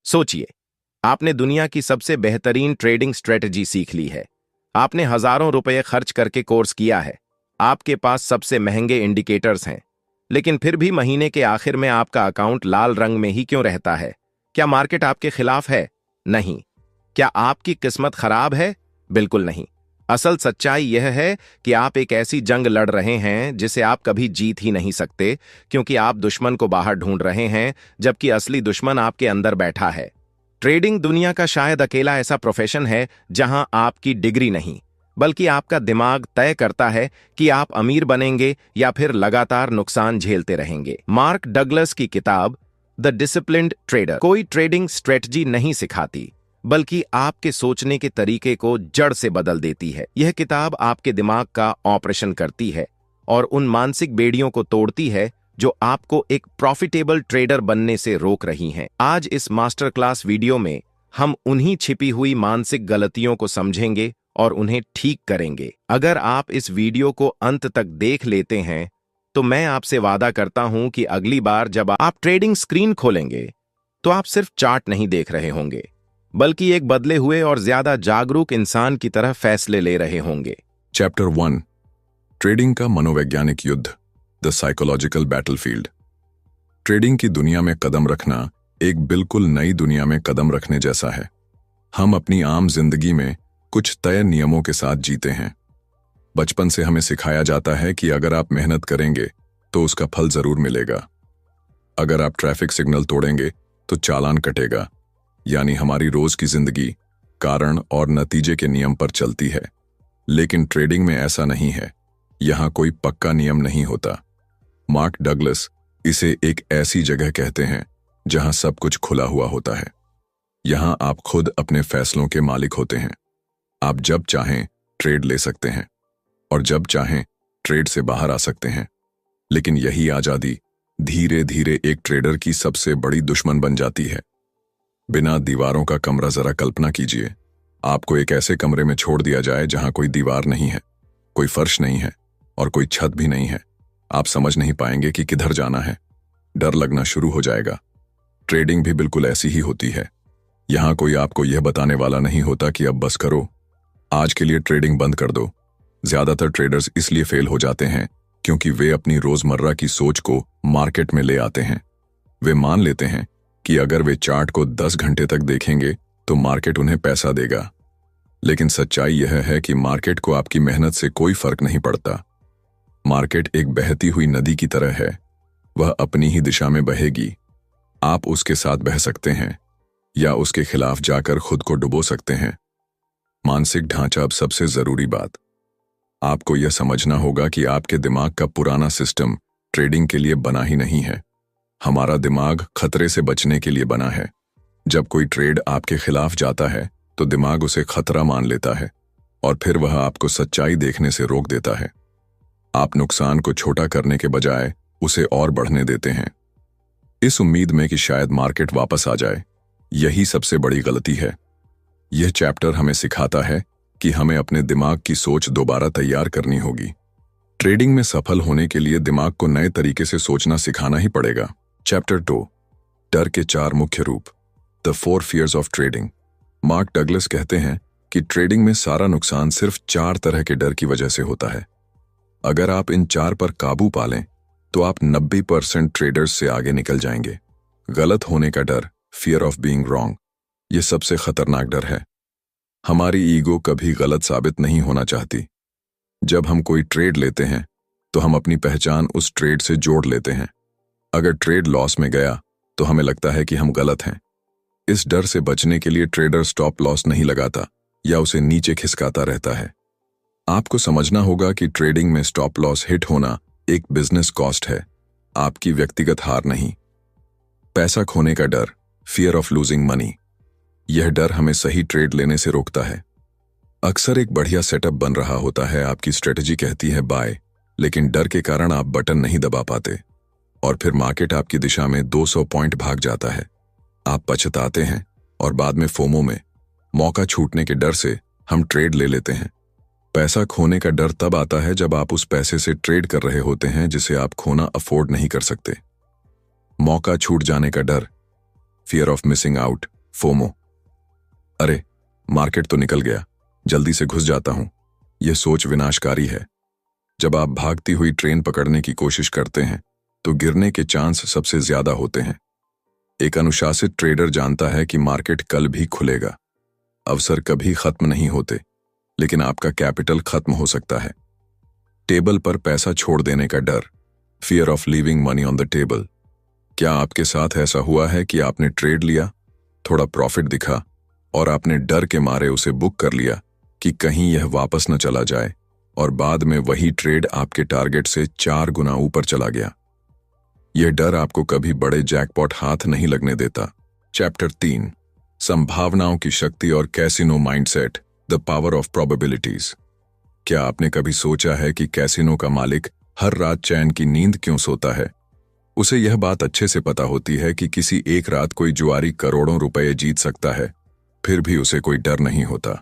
सोचिए, आपने दुनिया की सबसे बेहतरीन ट्रेडिंग स्ट्रेटजी सीख ली है। आपने हजारों रुपए खर्च करके कोर्स किया है। आपके पास सबसे महंगे इंडिकेटर्स हैं। लेकिन फिर भी महीने के आखिर में आपका अकाउंट लाल रंग में ही क्यों रहता है? क्या मार्केट आपके खिलाफ है? नहीं। क्या आपकी किस्मत खराब है? बिल्कुल नहीं। असल सच्चाई यह है कि आप एक ऐसी जंग लड़ रहे हैं जिसे आप कभी जीत ही नहीं सकते, क्योंकि आप दुश्मन को बाहर ढूंढ रहे हैं, जबकि असली दुश्मन आपके अंदर बैठा है। ट्रेडिंग दुनिया का शायद अकेला ऐसा प्रोफेशन है जहां आपकी डिग्री नहीं, बल्कि आपका दिमाग तय करता है कि आप अमीर बनेंगे या फिर लगातार नुकसान झेलते रहेंगे। मार्क डगलस की किताब द डिसिप्लिन्ड ट्रेडर कोई ट्रेडिंग स्ट्रेटजी नहीं सिखाती, बल्कि आपके सोचने के तरीके को जड़ से बदल देती है। यह किताब आपके दिमाग का ऑपरेशन करती है और उन मानसिक बेड़ियों को तोड़ती है जो आपको एक प्रॉफिटेबल ट्रेडर बनने से रोक रही हैं। आज इस मास्टर क्लास वीडियो में हम उन्हीं छिपी हुई मानसिक गलतियों को समझेंगे और उन्हें ठीक करेंगे। अगर आप इस वीडियो को अंत तक देख लेते हैं तो मैं आपसे वादा करता हूं कि अगली बार जब आप ट्रेडिंग स्क्रीन खोलेंगे तो आप सिर्फ चार्ट नहीं देख रहे होंगे, बल्कि एक बदले हुए और ज्यादा जागरूक इंसान की तरह फैसले ले रहे होंगे। चैप्टर 1 ट्रेडिंग का मनोवैज्ञानिक युद्ध, द साइकोलॉजिकल बैटलफील्ड। ट्रेडिंग की दुनिया में कदम रखना एक बिल्कुल नई दुनिया में कदम रखने जैसा है। हम अपनी आम जिंदगी में कुछ तय नियमों के साथ जीते हैं। बचपन से हमें सिखाया जाता है कि अगर आप मेहनत करेंगे तो उसका फल जरूर मिलेगा। अगर आप ट्रैफिक सिग्नल तोड़ेंगे तो चालान कटेगा। यानी हमारी रोज की जिंदगी कारण और नतीजे के नियम पर चलती है। लेकिन ट्रेडिंग में ऐसा नहीं है। यहां कोई पक्का नियम नहीं होता। मार्क डगलस इसे एक ऐसी जगह कहते हैं जहां सब कुछ खुला हुआ होता है। यहां आप खुद अपने फैसलों के मालिक होते हैं। आप जब चाहें ट्रेड ले सकते हैं और जब चाहें ट्रेड से बाहर आ सकते हैं। लेकिन यही आजादी धीरे धीरे एक ट्रेडर की सबसे बड़ी दुश्मन बन जाती है। बिना दीवारों का कमरा जरा कल्पना कीजिए। आपको एक ऐसे कमरे में छोड़ दिया जाए जहां कोई दीवार नहीं है, कोई फर्श नहीं है और कोई छत भी नहीं है। आप समझ नहीं पाएंगे कि किधर जाना है। डर लगना शुरू हो जाएगा। ट्रेडिंग भी बिल्कुल ऐसी ही होती है। यहां कोई आपको यह बताने वाला नहीं होता कि अब बस करो, आज के लिए ट्रेडिंग बंद कर दो। ज्यादातर ट्रेडर्स इसलिए फेल हो जाते हैं क्योंकि वे अपनी रोजमर्रा की सोच को मार्केट में ले आते हैं। वे मान लेते हैं कि अगर वे चार्ट को 10 घंटे तक देखेंगे तो मार्केट उन्हें पैसा देगा। लेकिन सच्चाई यह है कि मार्केट को आपकी मेहनत से कोई फर्क नहीं पड़ता। मार्केट एक बहती हुई नदी की तरह है। वह अपनी ही दिशा में बहेगी। आप उसके साथ बह सकते हैं या उसके खिलाफ जाकर खुद को डुबो सकते हैं। मानसिक ढांचा अब सबसे जरूरी बात। आपको यह समझना होगा कि आपके दिमाग का पुराना सिस्टम ट्रेडिंग के लिए बना ही नहीं है। हमारा दिमाग खतरे से बचने के लिए बना है। जब कोई ट्रेड आपके खिलाफ जाता है तो दिमाग उसे खतरा मान लेता है और फिर वह आपको सच्चाई देखने से रोक देता है। आप नुकसान को छोटा करने के बजाय उसे और बढ़ने देते हैं, इस उम्मीद में कि शायद मार्केट वापस आ जाए। यही सबसे बड़ी गलती है। यह चैप्टर हमें सिखाता है कि हमें अपने दिमाग की सोच दोबारा तैयार करनी होगी। ट्रेडिंग में सफल होने के लिए दिमाग को नए तरीके से सोचना सिखाना ही पड़ेगा। चैप्टर 2 डर के 4 मुख्य रूप, the 4 fears of trading. Mark Douglas कहते हैं कि ट्रेडिंग में सारा नुकसान सिर्फ 4 तरह के डर की वजह से होता है। अगर आप इन 4 पर काबू पा लें तो आप 90% ट्रेडर्स से आगे निकल जाएंगे। गलत होने का डर, फियर ऑफ बीइंग रॉन्ग, यह सबसे खतरनाक डर है। हमारी ईगो कभी गलत साबित नहीं होना चाहती। जब हम कोई ट्रेड लेते हैं तो हम अपनी पहचान उस ट्रेड से जोड़ लेते हैं। अगर ट्रेड लॉस में गया तो हमें लगता है कि हम गलत हैं। इस डर से बचने के लिए ट्रेडर स्टॉप लॉस नहीं लगाता या उसे नीचे खिसकाता रहता है। आपको समझना होगा कि ट्रेडिंग में स्टॉप लॉस हिट होना एक बिजनेस कॉस्ट है, आपकी व्यक्तिगत हार नहीं। पैसा खोने का डर, फियर ऑफ लूजिंग मनी, यह डर हमें सही ट्रेड लेने से रोकता है। अक्सर एक बढ़िया सेटअप बन रहा होता है, आपकी स्ट्रेटजी कहती है बाय, लेकिन डर के कारण आप बटन नहीं दबा पाते और फिर मार्केट आपकी दिशा में 200 पॉइंट भाग जाता है। आप पछताते हैं और बाद में फोमो में, मौका छूटने के डर से हम ट्रेड ले लेते हैं। पैसा खोने का डर तब आता है जब आप उस पैसे से ट्रेड कर रहे होते हैं जिसे आप खोना अफोर्ड नहीं कर सकते। मौका छूट जाने का डर, fear of missing out, FOMO, अरे मार्केट तो निकल गया, जल्दी से घुस जाता हूं। यह सोच विनाशकारी है। जब आप भागती हुई ट्रेन पकड़ने की कोशिश करते हैं तो गिरने के चांस सबसे ज्यादा होते हैं। एक अनुशासित ट्रेडर जानता है कि मार्केट कल भी खुलेगा। अवसर कभी खत्म नहीं होते, लेकिन आपका कैपिटल खत्म हो सकता है। टेबल पर पैसा छोड़ देने का डर, fear of leaving money on the table. क्या आपके साथ ऐसा हुआ है कि आपने ट्रेड लिया, थोड़ा प्रॉफिट दिखा और आपने डर के मारे उसे बुक कर लिया कि कहीं यह वापस न चला जाए, और बाद में वही ट्रेड आपके टारगेट से 4 गुना ऊपर चला गया? यह डर आपको कभी बड़े जैकपॉट हाथ नहीं लगने देता। चैप्टर 3, संभावनाओं की शक्ति और casino mindset, the power of probabilities. क्या आपने कभी सोचा है कि कैसीनो का मालिक हर रात चैन की नींद क्यों सोता है? उसे यह बात अच्छे से पता होती है कि किसी एक रात कोई जुआरी करोड़ों रुपए जीत सकता है, फिर भी उसे कोई डर नहीं होता।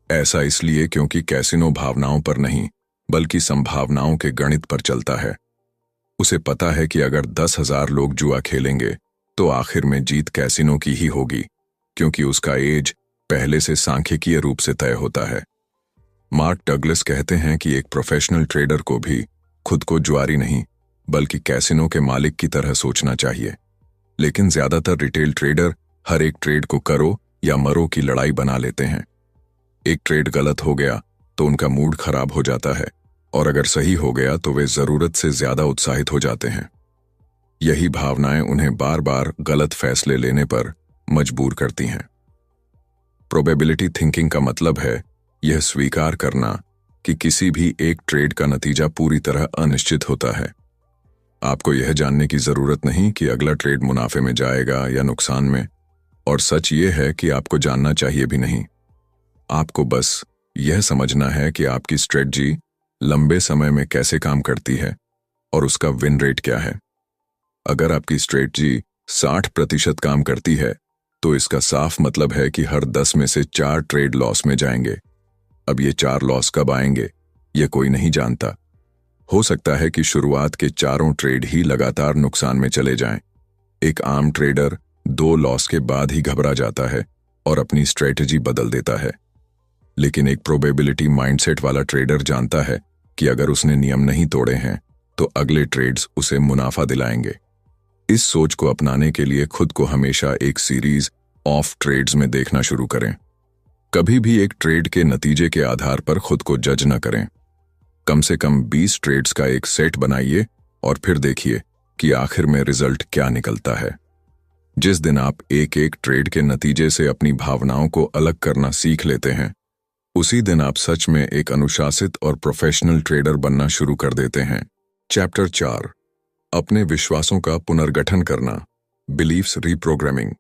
ऐसा इसलिए क्योंकि कैसीनो भावनाओं पर नहीं, बल्कि संभावनाओं के गणित पर चलता है। उसे पता है कि अगर 10,000 लोग जुआ खेलेंगे तो आखिर में जीत कैसीनो की ही होगी, क्योंकि उसका एज पहले से सांख्यिकीय रूप से तय होता है। मार्क डगलस कहते हैं कि एक प्रोफेशनल ट्रेडर को भी खुद को जुआरी नहीं, बल्कि कैसीनो के मालिक की तरह सोचना चाहिए। लेकिन ज्यादातर रिटेल ट्रेडर हर एक ट्रेड को करो या मरो की लड़ाई बना लेते हैं। एक ट्रेड गलत हो गया तो उनका मूड खराब हो जाता है, और अगर सही हो गया तो वे जरूरत से ज्यादा उत्साहित हो जाते हैं। यही भावनाएं उन्हें बार बार गलत फैसले लेने पर मजबूर करती हैं। प्रोबेबिलिटी थिंकिंग का मतलब है यह स्वीकार करना कि किसी भी एक ट्रेड का नतीजा पूरी तरह अनिश्चित होता है। आपको यह जानने की जरूरत नहीं कि अगला ट्रेड मुनाफे में जाएगा या नुकसान में, और सच ये है कि आपको जानना चाहिए भी नहीं। आपको बस यह समझना है कि आपकी स्ट्रेटजी लंबे समय में कैसे काम करती है और उसका विन रेट क्या है। अगर आपकी स्ट्रेटजी 60% काम करती है तो इसका साफ मतलब है कि हर 10 में से 4 ट्रेड लॉस में जाएंगे। अब ये 4 लॉस कब आएंगे यह कोई नहीं जानता। हो सकता है कि शुरुआत के 4 ट्रेड ही लगातार नुकसान में चले जाएं। एक आम ट्रेडर 2 लॉस के बाद ही घबरा जाता है और अपनी स्ट्रेटजी बदल देता है। लेकिन एक प्रोबेबिलिटी माइंडसेट वाला ट्रेडर जानता है कि अगर उसने नियम नहीं तोड़े हैं तो अगले ट्रेड्स उसे मुनाफा दिलाएंगे। इस सोच को अपनाने के लिए खुद को हमेशा एक सीरीज ऑफ ट्रेड्स में देखना शुरू करें। कभी भी एक ट्रेड के नतीजे के आधार पर खुद को जज न करें। कम से कम 20 ट्रेड्स का एक सेट बनाइए और फिर देखिए कि आखिर में रिजल्ट क्या निकलता है। जिस दिन आप एक एक ट्रेड के नतीजे से अपनी भावनाओं को अलग करना सीख लेते हैं, उसी दिन आप सच में एक अनुशासित और प्रोफेशनल ट्रेडर बनना शुरू कर देते हैं। चैप्टर 4, अपने विश्वासों का पुनर्गठन करना, बिलीफ्स रीप्रोग्रामिंग।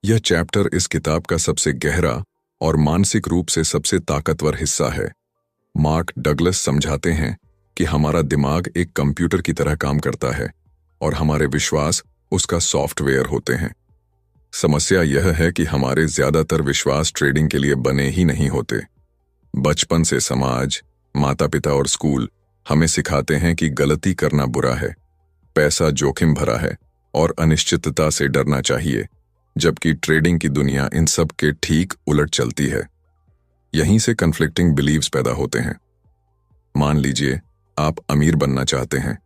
यह चैप्टर इस किताब का सबसे गहरा और मानसिक रूप से सबसे ताकतवर हिस्सा है। मार्क डगलस समझाते हैं कि हमारा दिमाग एक कंप्यूटर की तरह काम करता है और हमारे विश्वास उसका सॉफ्टवेयर होते हैं। समस्या यह है कि हमारे ज्यादातर विश्वास ट्रेडिंग के लिए बने ही नहीं होते। बचपन से समाज, माता पिता और स्कूल हमें सिखाते हैं कि गलती करना बुरा है, पैसा जोखिम भरा है और अनिश्चितता से डरना चाहिए, जबकि ट्रेडिंग की दुनिया इन सब के ठीक उलट चलती है। यहीं से कन्फ्लिक्टिंग बिलीव्स पैदा होते हैं। मान लीजिए आप अमीर बनना चाहते हैं,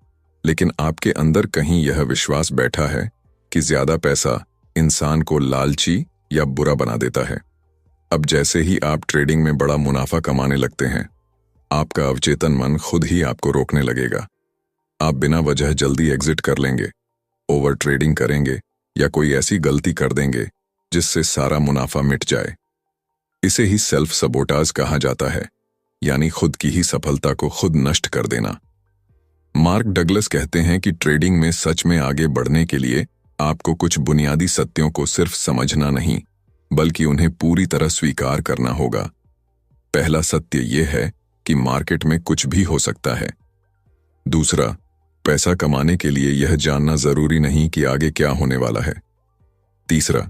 लेकिन आपके अंदर कहीं यह विश्वास बैठा है कि ज्यादा पैसा इंसान को लालची या बुरा बना देता है। अब जैसे ही आप ट्रेडिंग में बड़ा मुनाफा कमाने लगते हैं, आपका अवचेतन मन खुद ही आपको रोकने लगेगा। आप बिना वजह जल्दी एग्जिट कर लेंगे, ओवर ट्रेडिंग करेंगे या कोई ऐसी गलती कर देंगे जिससे सारा मुनाफा मिट जाए। इसे ही सेल्फ सबोटाज कहा जाता है, यानी खुद की ही सफलता को खुद नष्ट कर देना। मार्क डगलस कहते हैं कि ट्रेडिंग में सच में आगे बढ़ने के लिए आपको कुछ बुनियादी सत्यों को सिर्फ समझना नहीं, बल्कि उन्हें पूरी तरह स्वीकार करना होगा। पहला सत्य यह है कि मार्केट में कुछ भी हो सकता है। दूसरा, पैसा कमाने के लिए यह जानना जरूरी नहीं कि आगे क्या होने वाला है। तीसरा,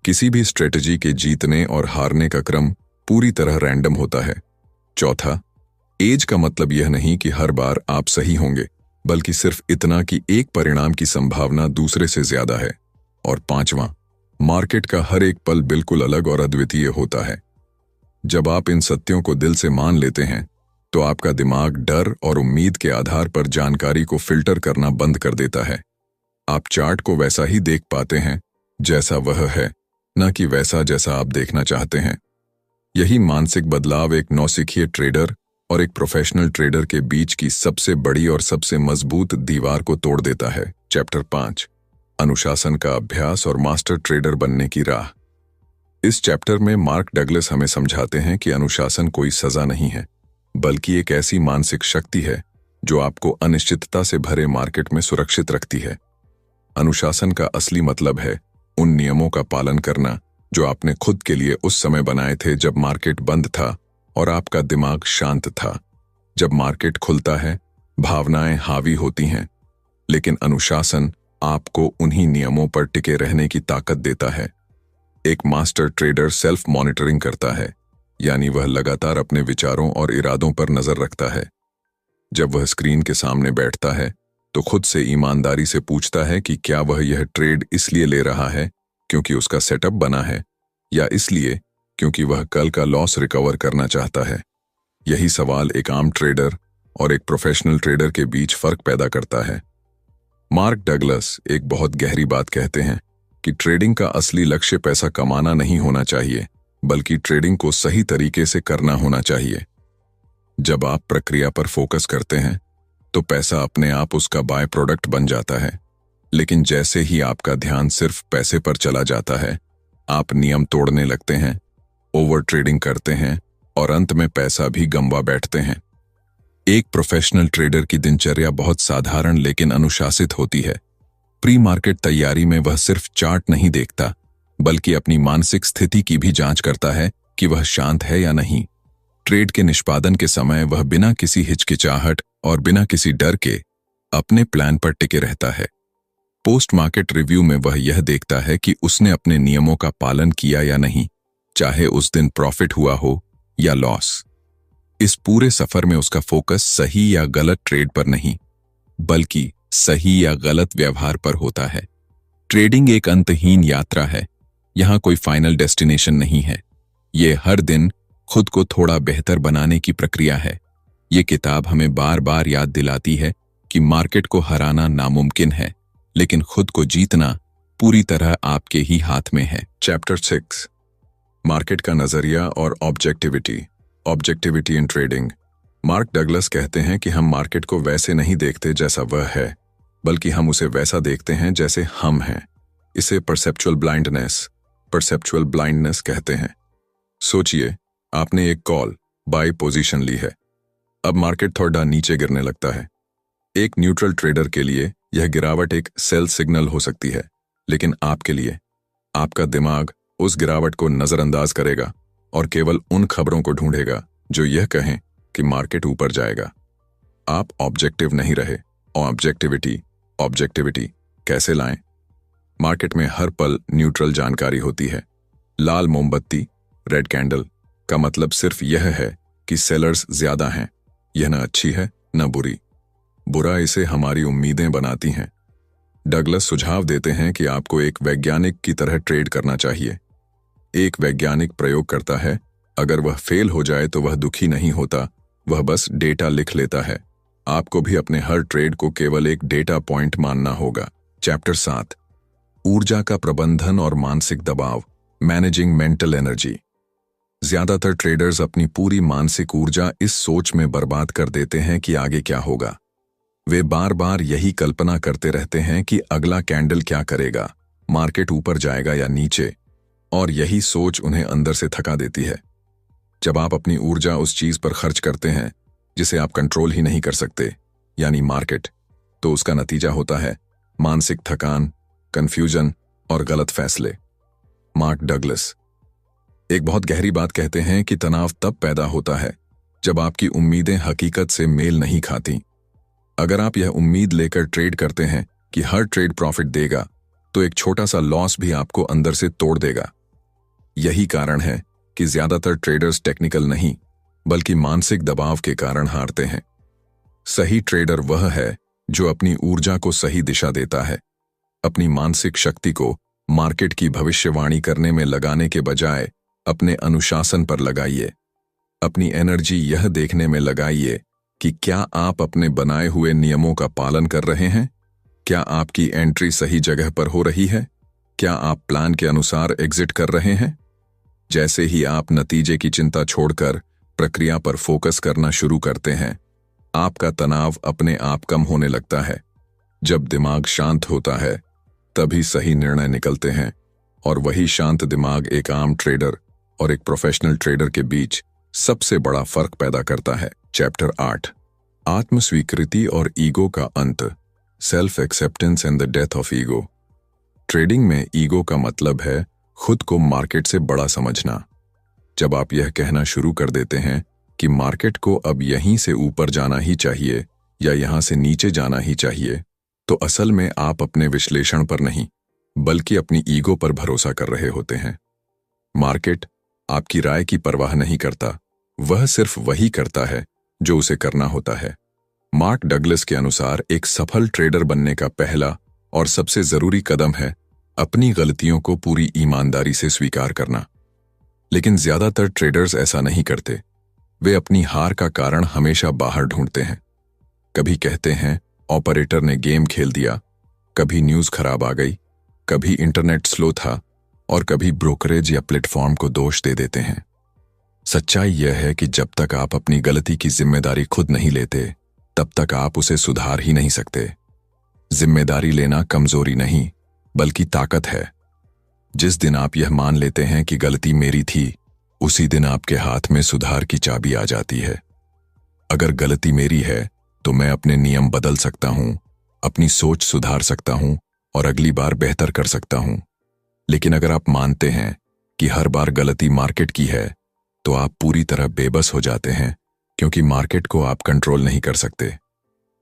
किसी भी स्ट्रेटजी के जीतने और हारने का क्रम पूरी तरह रैंडम होता है। चौथा, एज का मतलब यह नहीं कि हर बार आप सही होंगे, बल्कि सिर्फ इतना कि एक परिणाम की संभावना दूसरे से ज्यादा है। और पांचवां, मार्केट का हर एक पल बिल्कुल अलग और अद्वितीय होता है। जब आप इन सत्यों को दिल से मान लेते हैं तो आपका दिमाग डर और उम्मीद के आधार पर जानकारी को फिल्टर करना बंद कर देता है। आप चार्ट को वैसा ही देख पाते हैं जैसा वह है, न कि वैसा जैसा आप देखना चाहते हैं। यही मानसिक बदलाव एक नौसिखिए ट्रेडर और एक प्रोफेशनल ट्रेडर के बीच की सबसे बड़ी और सबसे मजबूत दीवार को तोड़ देता है। चैप्टर 5, अनुशासन का अभ्यास और मास्टर ट्रेडर बनने की राह। इस चैप्टर में मार्क डगलस हमें समझाते हैं कि अनुशासन कोई सजा नहीं है, बल्कि एक ऐसी मानसिक शक्ति है जो आपको अनिश्चितता से भरे मार्केट में सुरक्षित रखती है। अनुशासन का असली मतलब है उन नियमों का पालन करना जो आपने खुद के लिए उस समय बनाए थे जब मार्केट बंद था और आपका दिमाग शांत था। जब मार्केट खुलता है, भावनाएं हावी होती हैं, लेकिन अनुशासन आपको उन्हीं नियमों पर टिके रहने की ताकत देता है। एक मास्टर ट्रेडर सेल्फ मॉनिटरिंग करता है, यानी वह लगातार अपने विचारों और इरादों पर नजर रखता है। जब वह स्क्रीन के सामने बैठता है तो खुद से ईमानदारी से पूछता है कि क्या वह यह ट्रेड इसलिए ले रहा है क्योंकि उसका सेटअप बना है, या इसलिए क्योंकि वह कल का लॉस रिकवर करना चाहता है। यही सवाल एक आम ट्रेडर और एक प्रोफेशनल ट्रेडर के बीच फर्क पैदा करता है। मार्क डगलस एक बहुत गहरी बात कहते हैं कि ट्रेडिंग का असली लक्ष्य पैसा कमाना नहीं होना चाहिए, बल्कि ट्रेडिंग को सही तरीके से करना होना चाहिए। जब आप प्रक्रिया पर फोकस करते हैं तो पैसा अपने आप उसका बाय प्रोडक्ट बन जाता है, लेकिन जैसे ही आपका ध्यान सिर्फ पैसे पर चला जाता है, आप नियम तोड़ने लगते हैं, ओवर ट्रेडिंग करते हैं और अंत में पैसा भी गंवा बैठते हैं। एक प्रोफेशनल ट्रेडर की दिनचर्या बहुत साधारण लेकिन अनुशासित होती है। प्री मार्केट तैयारी में वह सिर्फ चार्ट नहीं देखता, बल्कि अपनी मानसिक स्थिति की भी जांच करता है कि वह शांत है या नहीं। ट्रेड के निष्पादन के समय वह बिना किसी हिचकिचाहट और बिना किसी डर के अपने प्लान पर टिके रहता है। पोस्ट मार्केट रिव्यू में वह यह देखता है कि उसने अपने नियमों का पालन किया या नहीं, चाहे उस दिन प्रॉफिट हुआ हो या लॉस। इस पूरे सफर में उसका फोकस सही या गलत ट्रेड पर नहीं, बल्कि सही या गलत व्यवहार पर होता है। ट्रेडिंग एक अंतहीन यात्रा है। यहां कोई फाइनल डेस्टिनेशन नहीं है। ये हर दिन खुद को थोड़ा बेहतर बनाने की प्रक्रिया है। ये किताब हमें बार बार याद दिलाती है कि मार्केट को हराना नामुमकिन है, लेकिन खुद को जीतना पूरी तरह आपके ही हाथ में है। चैप्टर 6, मार्केट का नजरिया और objectivity. Objectivity in trading. Mark Douglas कहते हैं कि हम मार्केट को वैसे नहीं देखते जैसा वह है, बल्कि हम उसे वैसा देखते हैं जैसे हम हैं। इसे परसेप्चुअल ब्लाइंडनेस कहते हैं। सोचिए, आपने एक कॉल बाय पोजीशन ली है। अब मार्केट थोड़ा नीचे गिरने लगता है। एक न्यूट्रल ट्रेडर के लिए यह गिरावट एक सेल सिग्नल हो सकती है, लेकिन आपके लिए आपका दिमाग उस गिरावट को नजरअंदाज करेगा और केवल उन खबरों को ढूंढेगा जो यह कहें कि मार्केट ऊपर जाएगा। आप ऑब्जेक्टिव नहीं रहे। ऑब्जेक्टिविटी कैसे लाएं? मार्केट में हर पल न्यूट्रल जानकारी होती है। लाल मोमबत्ती, रेड कैंडल का मतलब सिर्फ यह है कि सेलर्स ज्यादा हैं। यह न अच्छी है न बुरी। बुरा इसे हमारी उम्मीदें बनाती हैं। डगलस सुझाव देते हैं कि आपको एक वैज्ञानिक की तरह ट्रेड करना चाहिए। एक वैज्ञानिक प्रयोग करता है, अगर वह फेल हो जाए तो वह दुखी नहीं होता, वह बस डेटा लिख लेता है। आपको भी अपने हर ट्रेड को केवल एक डेटा पॉइंट मानना होगा। चैप्टर 7, ऊर्जा का प्रबंधन और मानसिक दबाव। Managing mental energy. ज्यादातर ट्रेडर्स अपनी पूरी मानसिक ऊर्जा इस सोच में बर्बाद कर देते हैं कि आगे क्या होगा। वे बार बार यही कल्पना करते रहते हैं कि अगला कैंडल क्या करेगा, मार्केट ऊपर जाएगा या नीचे, और यही सोच उन्हें अंदर से थका देती है। जब आप अपनी ऊर्जा उस चीज पर खर्च करते हैं जिसे आप कंट्रोल ही नहीं कर सकते, यानी मार्केट, तो उसका नतीजा होता है मानसिक थकान, कंफ्यूजन और गलत फैसले। मार्क डगलस एक बहुत गहरी बात कहते हैं कि तनाव तब पैदा होता है जब आपकी उम्मीदें हकीकत से मेल नहीं खाती। अगर आप यह उम्मीद लेकर ट्रेड करते हैं कि हर ट्रेड प्रॉफिट देगा, तो एक छोटा सा लॉस भी आपको अंदर से तोड़ देगा। यही कारण है कि ज्यादातर ट्रेडर्स टेक्निकल नहीं, बल्कि मानसिक दबाव के कारण हारते हैं। सही ट्रेडर वह है जो अपनी ऊर्जा को सही दिशा देता है, अपनी मानसिक शक्ति को मार्केट की भविष्यवाणी करने में लगाने के बजाय अपने अनुशासन पर लगाइए। अपनी एनर्जी यह देखने में लगाइए कि क्या आप अपने बनाए हुए नियमों का पालन कर रहे हैं, क्या आपकी एंट्री सही जगह पर हो रही है, क्या आप प्लान के अनुसार एग्जिट कर रहे हैं। जैसे ही आप नतीजे की चिंता छोड़कर प्रक्रिया पर फोकस करना शुरू करते हैं, आपका तनाव अपने आप कम होने लगता है। जब दिमाग शांत होता है तभी सही निर्णय निकलते हैं, और वही शांत दिमाग एक आम ट्रेडर और एक प्रोफेशनल ट्रेडर के बीच सबसे बड़ा फर्क पैदा करता है। चैप्टर 8, आत्मस्वीकृति और ईगो का अंत, self acceptance and the death of ego. Trading में ईगो का मतलब है खुद को मार्केट से बड़ा समझना। जब आप यह कहना शुरू कर देते हैं कि मार्केट को अब यहीं से ऊपर जाना ही चाहिए या यहां से नीचे जाना ही चाहिए, तो असल में आप अपने विश्लेषण पर नहीं बल्कि अपनी ईगो पर भरोसा कर रहे होते हैं। मार्केट आपकी राय की परवाह नहीं करता, वह सिर्फ वही करता है जो उसे करना होता है। मार्क डगलस के अनुसार एक सफल ट्रेडर बनने का पहला और सबसे जरूरी कदम है अपनी गलतियों को पूरी ईमानदारी से स्वीकार करना। लेकिन ज्यादातर ट्रेडर्स ऐसा नहीं करते। वे अपनी हार का कारण हमेशा बाहर ढूंढते हैं। कभी कहते हैं ऑपरेटर ने गेम खेल दिया, कभी न्यूज खराब आ गई, कभी इंटरनेट स्लो था, और कभी ब्रोकरेज या प्लेटफॉर्म को दोष दे देते हैं। सच्चाई यह है कि जब तक आप अपनी गलती की जिम्मेदारी खुद नहीं लेते, तब तक आप उसे सुधार ही नहीं सकते। जिम्मेदारी लेना कमजोरी नहीं बल्कि ताकत है। जिस दिन आप यह मान लेते हैं कि गलती मेरी थी, उसी दिन आपके हाथ में सुधार की चाबी आ जाती है। अगर गलती मेरी है तो मैं अपने नियम बदल सकता हूं, अपनी सोच सुधार सकता हूं और अगली बार बेहतर कर सकता हूं। लेकिन अगर आप मानते हैं कि हर बार गलती मार्केट की है, तो आप पूरी तरह बेबस हो जाते हैं, क्योंकि मार्केट को आप कंट्रोल नहीं कर सकते।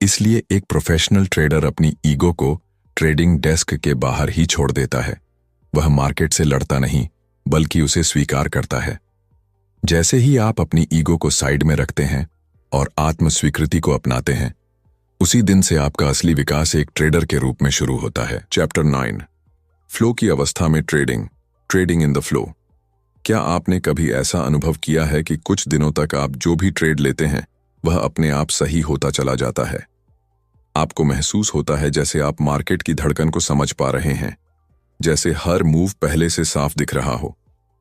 इसलिए एक प्रोफेशनल ट्रेडर अपनी ईगो को ट्रेडिंग डेस्क के बाहर ही छोड़ देता है। वह मार्केट से लड़ता नहीं बल्कि उसे स्वीकार करता है। जैसे ही आप अपनी ईगो को साइड में रखते हैं और आत्मस्वीकृति को अपनाते हैं, उसी दिन से आपका असली विकास एक ट्रेडर के रूप में शुरू होता है। चैप्टर 9, फ्लो की अवस्था में trading, trading in the flow. क्या आपने कभी ऐसा अनुभव किया है कि कुछ दिनों तक आप जो भी ट्रेड लेते हैं वह अपने आप सही होता चला जाता है? आपको महसूस होता है जैसे आप मार्केट की धड़कन को समझ पा रहे हैं, जैसे हर मूव पहले से साफ दिख रहा हो।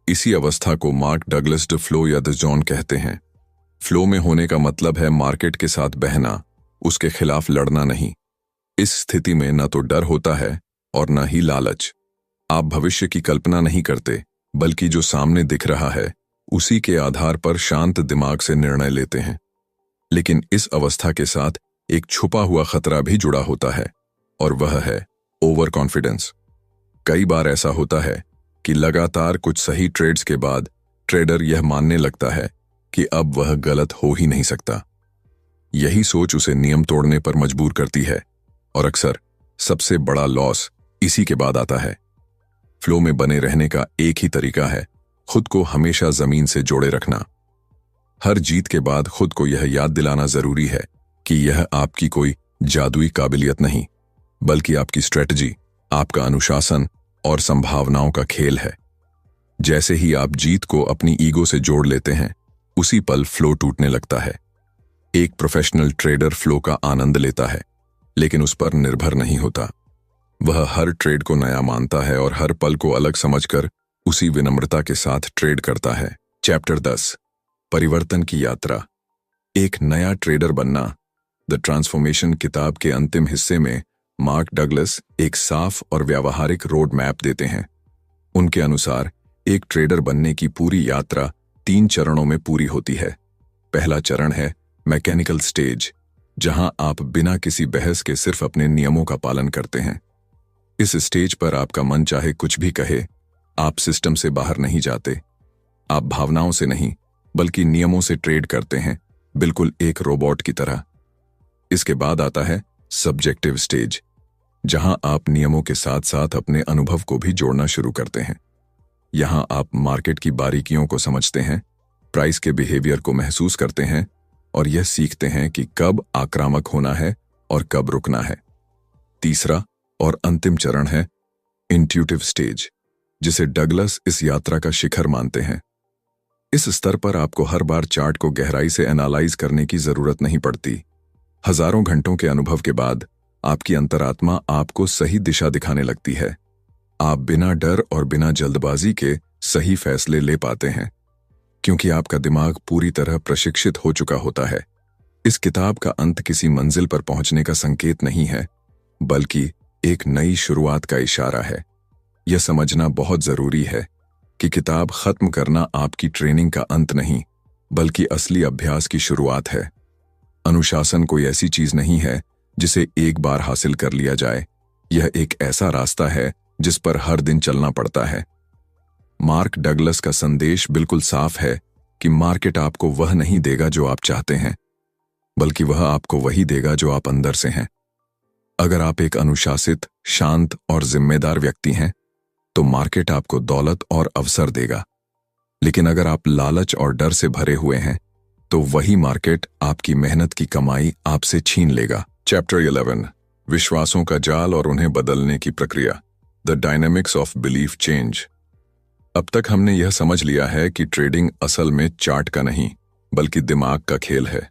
इसी अवस्था को मार्क डगलस द फ्लो या द जोन कहते हैं। फ्लो में होने का मतलब है मार्केट के साथ बहना, उसके खिलाफ लड़ना नहीं। इस स्थिति में न तो डर होता है और न ही लालच। आप भविष्य की कल्पना नहीं करते, बल्कि जो सामने दिख रहा है उसी के आधार पर शांत दिमाग से निर्णय लेते हैं। लेकिन इस अवस्था के साथ एक छुपा हुआ खतरा भी जुड़ा होता है, और वह है ओवर कॉन्फिडेंस। कई बार ऐसा होता है कि लगातार कुछ सही ट्रेड्स के बाद ट्रेडर यह मानने लगता है कि अब वह गलत हो ही नहीं सकता। यही सोच उसे नियम तोड़ने पर मजबूर करती है, और अक्सर सबसे बड़ा लॉस इसी के बाद आता है। फ्लो में बने रहने का एक ही तरीका है, खुद को हमेशा जमीन से जोड़े रखना। हर जीत के बाद खुद को यह याद दिलाना जरूरी है कि यह आपकी कोई जादुई काबिलियत नहीं, बल्कि आपकी स्ट्रेटजी, आपका अनुशासन और संभावनाओं का खेल है। जैसे ही आप जीत को अपनी ईगो से जोड़ लेते हैं, उसी पल फ्लो टूटने लगता है। एक प्रोफेशनल ट्रेडर फ्लो का आनंद लेता है, लेकिन उस पर निर्भर नहीं होता। वह हर ट्रेड को नया मानता है और हर पल को अलग समझकर उसी विनम्रता के साथ ट्रेड करता है। चैप्टर 10, परिवर्तन की यात्रा, एक नया ट्रेडर बनना। द ट्रांसफॉर्मेशन किताब के अंतिम हिस्से में मार्क डगलस एक साफ और व्यावहारिक रोड मैप देते हैं। उनके अनुसार एक ट्रेडर बनने की पूरी यात्रा 3 चरणों में पूरी होती है। पहला चरण है मैकेनिकल स्टेज, जहां आप बिना किसी बहस के सिर्फ अपने नियमों का पालन करते हैं। इस स्टेज पर आपका मन चाहे कुछ भी कहे, आप सिस्टम से बाहर नहीं जाते। आप भावनाओं से नहीं बल्कि नियमों से ट्रेड करते हैं, बिल्कुल एक रोबोट की तरह। इसके बाद आता है सब्जेक्टिव स्टेज, जहां आप नियमों के साथ साथ अपने अनुभव को भी जोड़ना शुरू करते हैं। यहां आप मार्केट की बारीकियों को समझते हैं, प्राइस के बिहेवियर को महसूस करते हैं और यह सीखते हैं कि कब आक्रामक होना है और कब रुकना है। तीसरा और अंतिम चरण है इंट्यूटिव स्टेज, जिसे डगलस इस यात्रा का शिखर मानते हैं। इस स्तर पर आपको हर बार चार्ट को गहराई से एनालाइज करने की जरूरत नहीं पड़ती। हजारों घंटों के अनुभव के बाद आपकी अंतरात्मा आपको सही दिशा दिखाने लगती है। आप बिना डर और बिना जल्दबाजी के सही फैसले ले पाते हैं, क्योंकि आपका दिमाग पूरी तरह प्रशिक्षित हो चुका होता है। इस किताब का अंत किसी मंजिल पर पहुंचने का संकेत नहीं है, बल्कि एक नई शुरुआत का इशारा है। यह समझना बहुत जरूरी है कि किताब खत्म करना आपकी ट्रेनिंग का अंत नहीं, बल्कि असली अभ्यास की शुरुआत है। अनुशासन कोई ऐसी चीज नहीं है जिसे एक बार हासिल कर लिया जाए। यह एक ऐसा रास्ता है जिस पर हर दिन चलना पड़ता है। मार्क डगलस का संदेश बिल्कुल साफ है कि मार्केट आपको वह नहीं देगा जो आप चाहते हैं, बल्कि वह आपको वही देगा जो आप अंदर से हैं। अगर आप एक अनुशासित, शांत और जिम्मेदार व्यक्ति हैं, तो मार्केट आपको दौलत और अवसर देगा। लेकिन अगर आप लालच और डर से भरे हुए हैं, तो वही मार्केट आपकी मेहनत की कमाई आपसे छीन लेगा। चैप्टर 11, विश्वासों का जाल और उन्हें बदलने की प्रक्रिया, the dynamics of belief change. अब तक हमने यह समझ लिया है कि ट्रेडिंग असल में चार्ट का नहीं, बल्कि दिमाग का खेल है।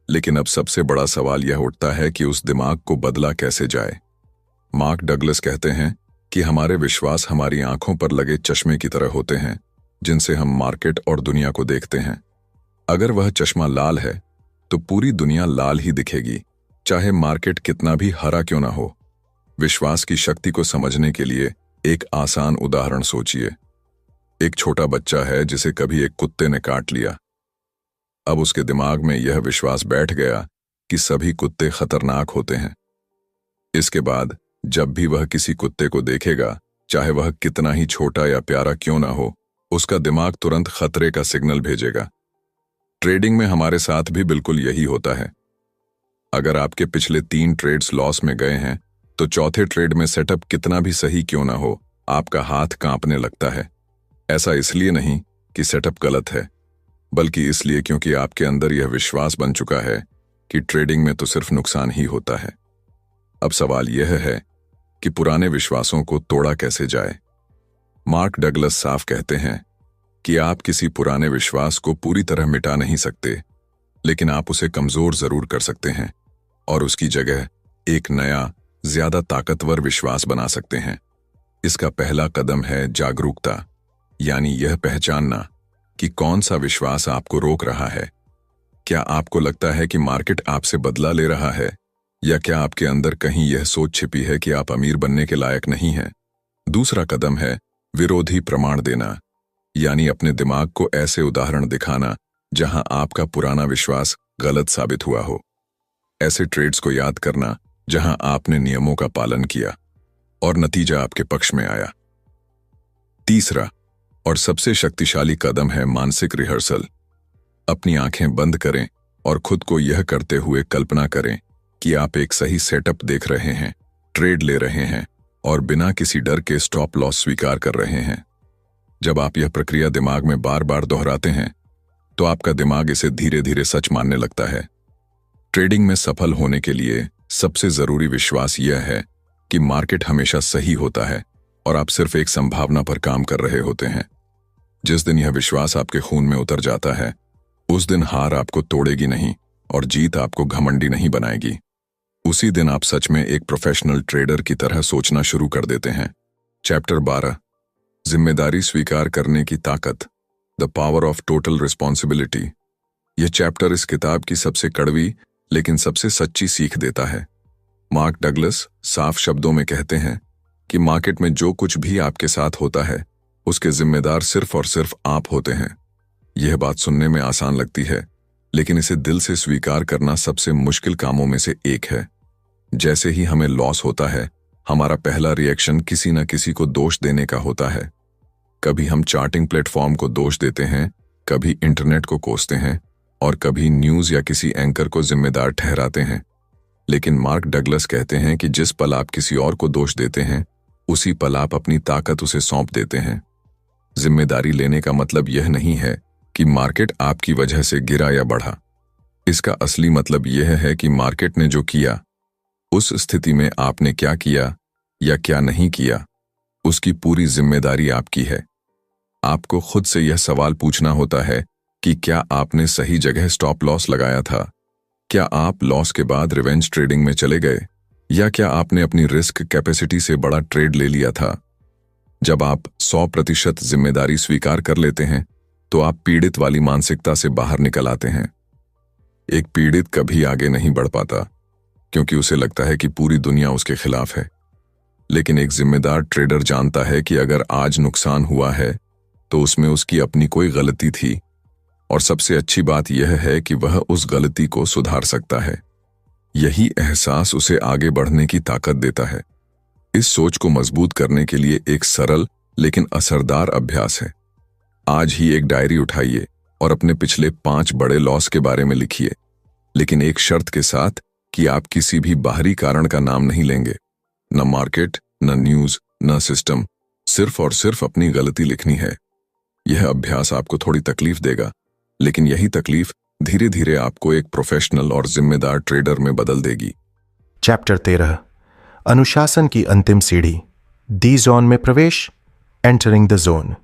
लेकिन अब सबसे बड़ा सवाल यह उठता है कि उस दिमाग को बदला कैसे जाए। मार्क डगलस कहते हैं कि हमारे विश्वास हमारी आंखों पर लगे चश्मे की तरह होते हैं, जिनसे हम मार्केट और दुनिया को देखते हैं। अगर वह चश्मा लाल है, तो पूरी दुनिया लाल ही दिखेगी, चाहे मार्केट कितना भी हरा क्यों ना हो। विश्वास की शक्ति को समझने के लिए एक आसान उदाहरण सोचिए। एक छोटा बच्चा है जिसे कभी एक कुत्ते ने काट लिया। अब उसके दिमाग में यह विश्वास बैठ गया कि सभी कुत्ते खतरनाक होते हैं। इसके बाद जब भी वह किसी कुत्ते को देखेगा, चाहे वह कितना ही छोटा या प्यारा क्यों ना हो, उसका दिमाग तुरंत खतरे का सिग्नल भेजेगा। ट्रेडिंग में हमारे साथ भी बिल्कुल यही होता है। अगर आपके पिछले 3 ट्रेड्स लॉस में गए हैं, तो चौथे ट्रेड में सेटअप कितना भी सही क्यों ना हो, आपका हाथ कांपने लगता है। ऐसा इसलिए नहीं कि सेटअप गलत है, बल्कि इसलिए क्योंकि आपके अंदर यह विश्वास बन चुका है कि ट्रेडिंग में तो सिर्फ नुकसान ही होता है। अब सवाल यह है कि पुराने विश्वासों को तोड़ा कैसे जाए। मार्क डगलस साफ कहते हैं कि आप किसी पुराने विश्वास को पूरी तरह मिटा नहीं सकते, लेकिन आप उसे कमजोर जरूर कर सकते हैं और उसकी जगह एक नया, ज्यादा ताकतवर विश्वास बना सकते हैं। इसका पहला कदम है जागरूकता, यानी यह पहचानना कि कौन सा विश्वास आपको रोक रहा है। क्या आपको लगता है कि मार्केट आपसे बदला ले रहा है, या क्या आपके अंदर कहीं यह सोच छिपी है कि आप अमीर बनने के लायक नहीं हैं? दूसरा कदम है विरोधी प्रमाण देना, यानी अपने दिमाग को ऐसे उदाहरण दिखाना जहां आपका पुराना विश्वास गलत साबित हुआ हो। ऐसे ट्रेड्स को याद करना जहां आपने नियमों का पालन किया और नतीजा आपके पक्ष में आया। तीसरा और सबसे शक्तिशाली कदम है मानसिक रिहर्सल। अपनी आंखें बंद करें और खुद को यह करते हुए कल्पना करें कि आप एक सही सेटअप देख रहे हैं, ट्रेड ले रहे हैं और बिना किसी डर के स्टॉप लॉस स्वीकार कर रहे हैं। जब आप यह प्रक्रिया दिमाग में बार बार दोहराते हैं, तो आपका दिमाग इसे धीरे धीरे सच मानने लगता है। ट्रेडिंग में सफल होने के लिए सबसे जरूरी विश्वास यह है कि मार्केट हमेशा सही होता है और आप सिर्फ एक संभावना पर काम कर रहे होते हैं। जिस दिन यह विश्वास आपके खून में उतर जाता है, उस दिन हार आपको तोड़ेगी नहीं और जीत आपको घमंडी नहीं बनाएगी। उसी दिन आप सच में एक प्रोफेशनल ट्रेडर की तरह सोचना शुरू कर देते हैं। चैप्टर 12, जिम्मेदारी स्वीकार करने की ताकत, the power of total responsibility. यह चैप्टर इस किताब की सबसे कड़वी लेकिन सबसे सच्ची सीख देता है। मार्क डगलस साफ शब्दों में कहते हैं कि मार्केट में जो कुछ भी आपके साथ होता है, उसके जिम्मेदार सिर्फ और सिर्फ आप होते हैं। यह बात सुनने में आसान लगती है, लेकिन इसे दिल से स्वीकार करना सबसे मुश्किल कामों में से एक है। जैसे ही हमें लॉस होता है, हमारा पहला रिएक्शन किसी न किसी को दोष देने का होता है। कभी हम चार्टिंग प्लेटफॉर्म को दोष देते हैं, कभी इंटरनेट को कोसते हैं और कभी न्यूज़ या किसी एंकर को जिम्मेदार ठहराते हैं। लेकिन मार्क डगलस कहते हैं कि जिस पल आप किसी और को दोष देते हैं, उसी पल आप अपनी ताकत उसे सौंप देते हैं। जिम्मेदारी लेने का मतलब यह नहीं है कि मार्केट आपकी वजह से गिरा या बढ़ा। इसका असली मतलब यह है कि मार्केट ने जो किया, उस स्थिति में आपने क्या किया या क्या नहीं किया। उसकी पूरी जिम्मेदारी आपकी है। आपको खुद से यह सवाल पूछना होता है कि क्या आपने सही जगह स्टॉप लॉस लगाया था? क्या आप लॉस के बाद रिवेंज ट्रेडिंग में चले गए, या क्या आपने अपनी रिस्क कैपेसिटी से बड़ा ट्रेड ले लिया था? जब आप 100% जिम्मेदारी स्वीकार कर लेते हैं तो आप पीड़ित वाली मानसिकता से बाहर निकल आते हैं। एक पीड़ित कभी आगे नहीं बढ़ पाता क्योंकि उसे लगता है कि पूरी दुनिया उसके खिलाफ है। लेकिन एक जिम्मेदार ट्रेडर जानता है कि अगर आज नुकसान हुआ है तो उसमें उसकी अपनी कोई गलती थी, और सबसे अच्छी बात यह है कि वह उस गलती को सुधार सकता है। यही एहसास उसे आगे बढ़ने की ताकत देता है। इस सोच को मजबूत करने के लिए एक सरल लेकिन असरदार अभ्यास है। आज ही एक डायरी उठाइए और अपने पिछले 5 बड़े लॉस के बारे में लिखिए, लेकिन एक शर्त के साथ कि आप किसी भी बाहरी कारण का नाम नहीं लेंगे। न मार्केट, न न्यूज, न सिस्टम, सिर्फ और सिर्फ अपनी गलती लिखनी है। यह अभ्यास आपको थोड़ी तकलीफ देगा, लेकिन यही तकलीफ धीरे धीरे आपको एक प्रोफेशनल और जिम्मेदार ट्रेडर में बदल देगी। चैप्टर 13, अनुशासन की अंतिम सीढ़ी, दी जोन में प्रवेश, एंटरिंग द जोन।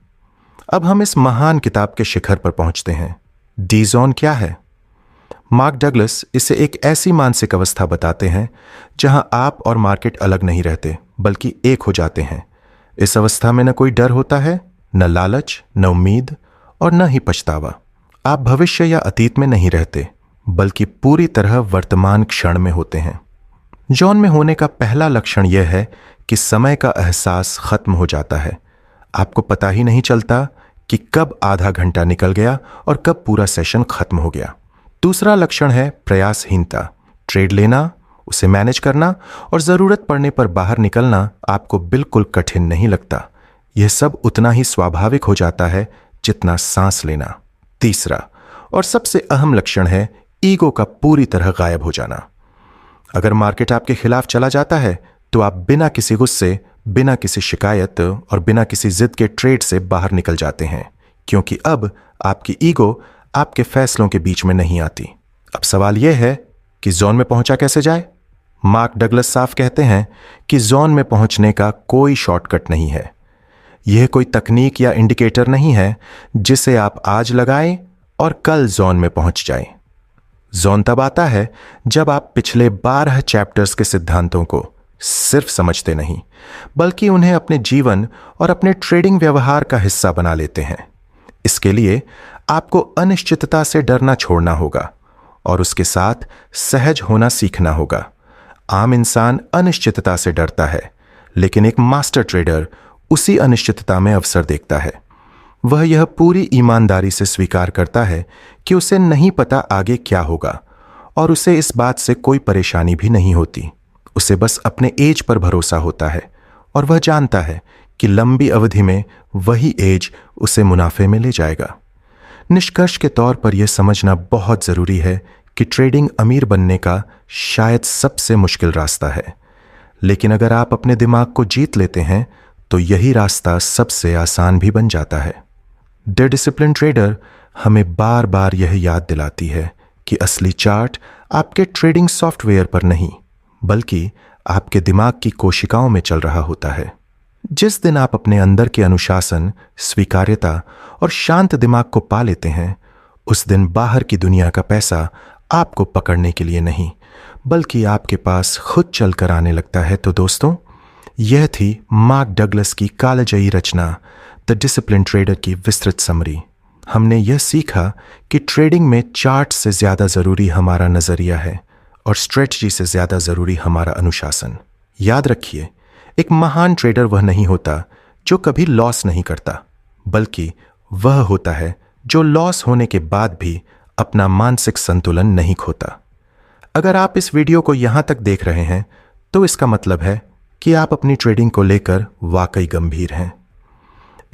अब हम इस महान किताब के शिखर पर पहुंचते हैं। डी जोन क्या है? मार्क डगलस इसे एक ऐसी मानसिक अवस्था बताते हैं जहां आप और मार्केट अलग नहीं रहते बल्कि एक हो जाते हैं। इस अवस्था में न कोई डर होता है, न लालच, न उम्मीद और न ही पछतावा। आप भविष्य या अतीत में नहीं रहते बल्कि पूरी तरह वर्तमान क्षण में होते हैं। जॉन में होने का पहला लक्षण यह है कि समय का एहसास खत्म हो जाता है। आपको पता ही नहीं चलता कि कब आधा घंटा निकल गया और कब पूरा सेशन खत्म हो गया। दूसरा लक्षण है प्रयासहीनता। ट्रेड लेना, उसे मैनेज करना और जरूरत पड़ने पर बाहर निकलना आपको बिल्कुल कठिन नहीं लगता। यह सब उतना ही स्वाभाविक हो जाता है जितना सांस लेना। तीसरा और सबसे अहम लक्षण है ईगो का पूरी तरह गायब हो जाना। अगर मार्केट आपके खिलाफ चला जाता है तो आप बिना किसी गुस्से, बिना किसी शिकायत और बिना किसी जिद के ट्रेड से बाहर निकल जाते हैं, क्योंकि अब आपकी ईगो आपके फैसलों के बीच में नहीं आती। अब सवाल यह है कि जोन में पहुंचा कैसे जाए? मार्क डगलस साफ कहते हैं कि जोन में पहुंचने का कोई शॉर्टकट नहीं है। यह कोई तकनीक या इंडिकेटर नहीं है जिसे आप आज लगाएं और कल जोन में पहुंच जाएं। जोन तब आता है जब आप पिछले 12 चैप्टर्स के सिद्धांतों को सिर्फ समझते नहीं बल्कि उन्हें अपने जीवन और अपने ट्रेडिंग व्यवहार का हिस्सा बना लेते हैं। इसके लिए आपको अनिश्चितता से डरना छोड़ना होगा और उसके साथ सहज होना सीखना होगा। आम इंसान अनिश्चितता से डरता है, लेकिन एक मास्टर ट्रेडर उसी अनिश्चितता में अवसर देखता है। वह यह पूरी ईमानदारी से स्वीकार करता है कि उसे नहीं पता आगे क्या होगा और उसे इस बात से कोई परेशानी भी नहीं होती। उसे बस अपने एज पर भरोसा होता है और वह जानता है कि लंबी अवधि में वही एज उसे मुनाफे में ले जाएगा। निष्कर्ष के तौर पर यह समझना बहुत जरूरी है कि ट्रेडिंग अमीर बनने का शायद सबसे मुश्किल रास्ता है, लेकिन अगर आप अपने दिमाग को जीत लेते हैं तो यही रास्ता सबसे आसान भी बन जाता है। द डिसिप्लिन ट्रेडर हमें बार बार यह याद दिलाती है कि असली चार्ट आपके ट्रेडिंग सॉफ्टवेयर पर नहीं बल्कि आपके दिमाग की कोशिकाओं में चल रहा होता है। जिस दिन आप अपने अंदर के अनुशासन, स्वीकार्यता और शांत दिमाग को पा लेते हैं, उस दिन बाहर की दुनिया का पैसा आपको पकड़ने के लिए नहीं बल्कि आपके पास खुद चलकर आने लगता है। तो दोस्तों, यह थी मार्क डगलस की कालजयी रचना द डिसिप्लिन ट्रेडर की विस्तृत समरी। हमने यह सीखा कि ट्रेडिंग में चार्ट से ज्यादा जरूरी हमारा नजरिया है और स्ट्रेटजी से ज्यादा जरूरी हमारा अनुशासन। याद रखिए, एक महान ट्रेडर वह नहीं होता जो कभी लॉस नहीं करता, बल्कि वह होता है जो लॉस होने के बाद भी अपना मानसिक संतुलन नहीं खोता। अगर आप इस वीडियो को यहां तक देख रहे हैं तो इसका मतलब है कि आप अपनी ट्रेडिंग को लेकर वाकई गंभीर हैं।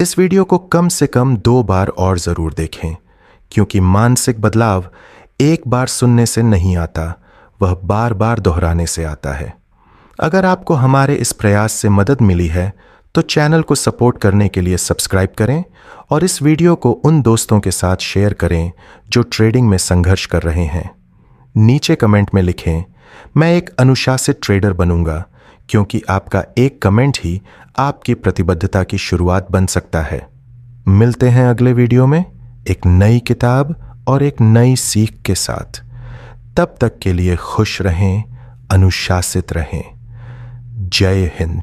इस वीडियो को कम से कम 2 बार और जरूर देखें, क्योंकि मानसिक बदलाव एक बार सुनने से नहीं आता, वह बार बार दोहराने से आता है। अगर आपको हमारे इस प्रयास से मदद मिली है तो चैनल को सपोर्ट करने के लिए सब्सक्राइब करें और इस वीडियो को उन दोस्तों के साथ शेयर करें जो ट्रेडिंग में संघर्ष कर रहे हैं। नीचे कमेंट में लिखें, मैं एक अनुशासित ट्रेडर बनूंगा, क्योंकि आपका एक कमेंट ही आपकी प्रतिबद्धता की शुरुआत बन सकता है। मिलते हैं अगले वीडियो में एक नई किताब और एक नई सीख के साथ। तब तक के लिए खुश रहें, अनुशासित रहें। जय हिंद।